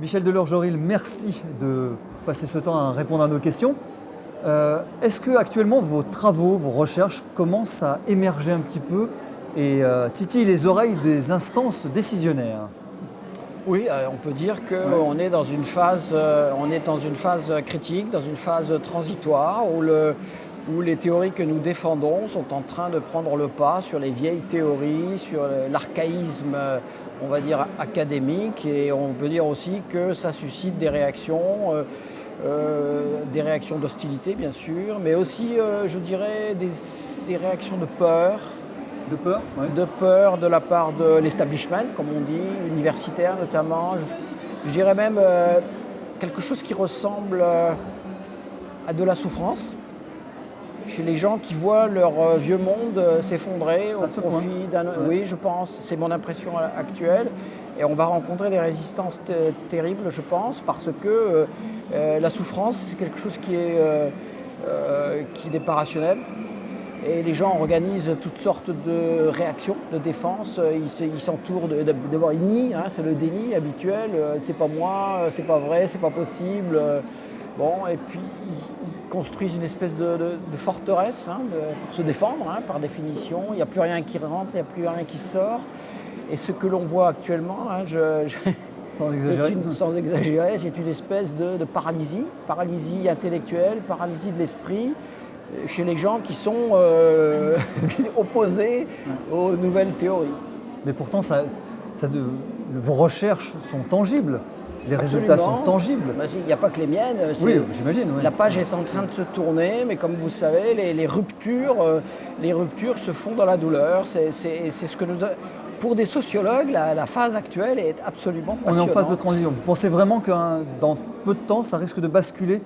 Michel Delorgeril, merci de passer ce temps à répondre à nos questions. Est-ce que actuellement vos travaux, vos recherches commencent à émerger un petit peu et titillent les oreilles des instances décisionnaires? Oui, on peut dire qu'on est dans une phase, critique, dans une phase transitoire où les théories que nous défendons sont en train de prendre le pas sur les vieilles théories, sur l'archaïsme, on va dire, académique. Et on peut dire aussi que ça suscite des réactions d'hostilité, bien sûr, mais aussi, je dirais, des réactions de peur. De peur? Ouais. De peur de la part de l'establishment, comme on dit, universitaire notamment. Je dirais même quelque chose qui ressemble à de la souffrance chez les gens qui voient leur vieux monde s'effondrer au profit d'un... Ouais. Oui, je pense, c'est mon impression actuelle. Et on va rencontrer des résistances terribles, je pense, parce que la souffrance, c'est quelque chose qui n'est pas rationnel. Et les gens organisent toutes sortes de réactions, de défense. Ils s'entourent d'abord, ils nient, c'est le déni habituel. C'est pas moi, c'est pas vrai, c'est pas possible. Bon, et puis ils construisent une espèce de forteresse pour se défendre, par définition. Il n'y a plus rien qui rentre, il n'y a plus rien qui sort. Et ce que l'on voit actuellement, Sans exagérer. sans exagérer, c'est une espèce de paralysie intellectuelle, paralysie de l'esprit, chez les gens qui sont opposés aux nouvelles théories. Mais pourtant, vos recherches sont tangibles. Les résultats sont tangibles. Il n'y a pas que les miennes. Oui, j'imagine. Oui. La page est en train de se tourner, mais comme vous savez, les ruptures se font dans la douleur. C'est ce que pour des sociologues, la phase actuelle est absolument passionnante. On est en phase de transition. Vous pensez vraiment que dans peu de temps, ça risque de basculer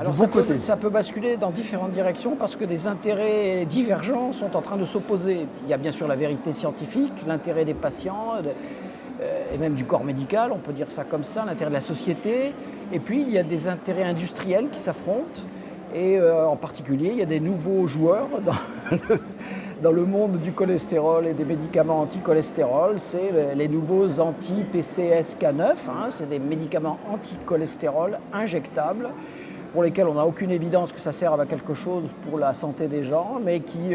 du bon côté? Ça peut basculer dans différentes directions parce que des intérêts divergents sont en train de s'opposer. Il y a bien sûr la vérité scientifique, l'intérêt des patients et même du corps médical, on peut dire ça comme ça, l'intérêt de la société. Et puis il y a des intérêts industriels qui s'affrontent et en particulier il y a des nouveaux joueurs dans le monde du cholestérol et des médicaments anti-cholestérol. C'est les nouveaux anti-PCSK9, c'est des médicaments anti-cholestérol injectables pour lesquels on n'a aucune évidence que ça serve à quelque chose pour la santé des gens, mais qui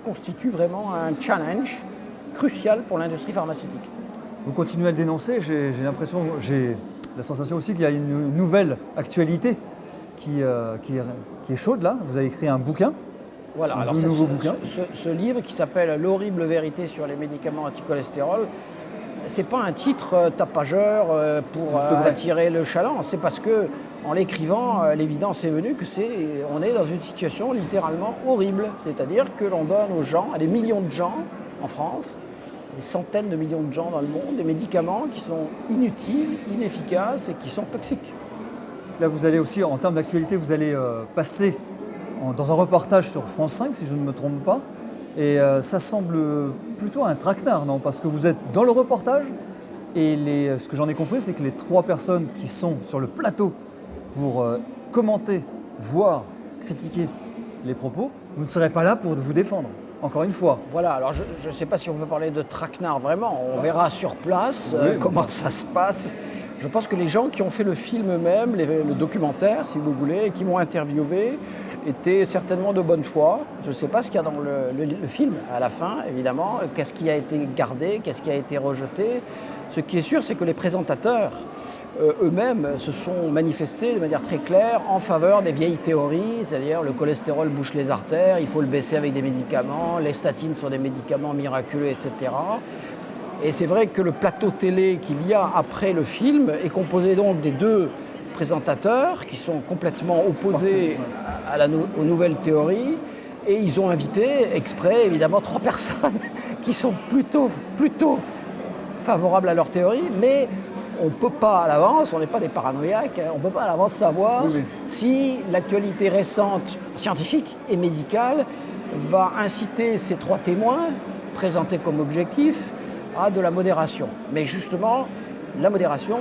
constituent vraiment un challenge crucial pour l'industrie pharmaceutique. Vous continuez à le dénoncer, j'ai la sensation aussi qu'il y a une nouvelle actualité qui est chaude là. Vous avez écrit un bouquin, voilà, alors nouveau bouquin. Ce livre qui s'appelle « L'horrible vérité sur les médicaments anti-cholestérol », c'est pas un titre tapageur pour attirer le chaland, c'est parce que en l'écrivant, l'évidence est venue on est dans une situation littéralement horrible. C'est-à-dire que l'on donne aux gens, à des millions de gens en France, des centaines de millions de gens dans le monde, des médicaments qui sont inutiles, inefficaces et qui sont toxiques. Là, vous allez aussi, en termes d'actualité, vous allez passer dans un reportage sur France 5, si je ne me trompe pas. Et ça semble plutôt un traquenard, non? Parce que vous êtes dans le reportage et ce que j'en ai compris, c'est que les 3 personnes qui sont sur le plateau pour commenter, voir, critiquer les propos, vous ne serez pas là pour vous défendre, encore une fois. Voilà, alors je ne sais pas si on peut parler de traquenard vraiment, on verra sur place comment ça se passe. Je pense que les gens qui ont fait le film eux-mêmes, le documentaire si vous voulez, et qui m'ont interviewé, étaient certainement de bonne foi. Je ne sais pas ce qu'il y a dans le film à la fin, évidemment, qu'est-ce qui a été gardé, qu'est-ce qui a été rejeté. Ce qui est sûr, c'est que les présentateurs eux-mêmes se sont manifestés de manière très claire en faveur des vieilles théories, c'est-à-dire le cholestérol bouche les artères, il faut le baisser avec des médicaments, les statines sont des médicaments miraculeux, etc. Et c'est vrai que le plateau télé qu'il y a après le film est composé donc des 2 présentateurs qui sont complètement opposés aux nouvelles théories, et ils ont invité exprès évidemment 3 personnes qui sont plutôt favorables à leur théorie, mais on ne peut pas à l'avance, on n'est pas des paranoïaques, on ne peut pas à l'avance savoir si l'actualité récente, scientifique et médicale, va inciter ces 3 témoins, présentés comme objectifs, à de la modération. Mais justement, la modération,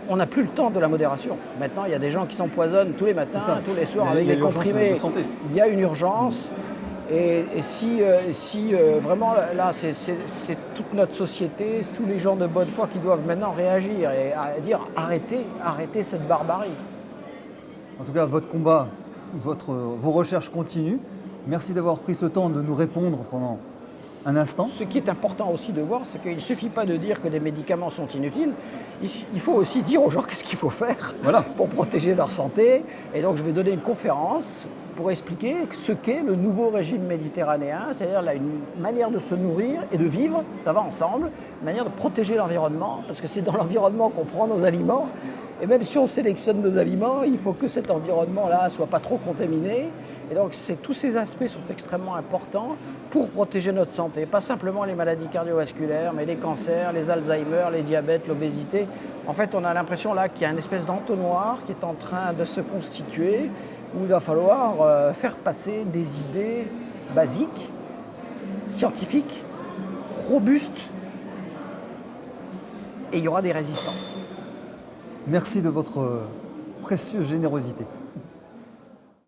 on n'a plus le temps de la modération. Maintenant, il y a des gens qui s'empoisonnent tous les matins, tous les soirs avec des comprimés. De santé. Il y a une urgence. Et si vraiment là, c'est toute notre société, c'est tous les gens de bonne foi qui doivent maintenant réagir et dire arrêtez cette barbarie. En tout cas, votre combat, vos recherches continuent. Merci d'avoir pris ce temps de nous répondre pendant un instant. Ce qui est important aussi de voir, c'est qu'il ne suffit pas de dire que des médicaments sont inutiles, il faut aussi dire aux gens qu'est-ce qu'il faut faire pour protéger leur santé. Et donc je vais donner une conférence pour expliquer ce qu'est le nouveau régime méditerranéen, c'est-à-dire là, une manière de se nourrir et de vivre, ça va ensemble, une manière de protéger l'environnement, parce que c'est dans l'environnement qu'on prend nos aliments. Et même si on sélectionne nos aliments, il faut que cet environnement-là ne soit pas trop contaminé. Et donc tous ces aspects sont extrêmement importants pour protéger notre santé. Pas simplement les maladies cardiovasculaires, mais les cancers, les Alzheimer, les diabètes, l'obésité. En fait, on a l'impression là qu'il y a une espèce d'entonnoir qui est en train de se constituer, où il va falloir faire passer des idées basiques, scientifiques, robustes, et il y aura des résistances. Merci de votre précieuse générosité.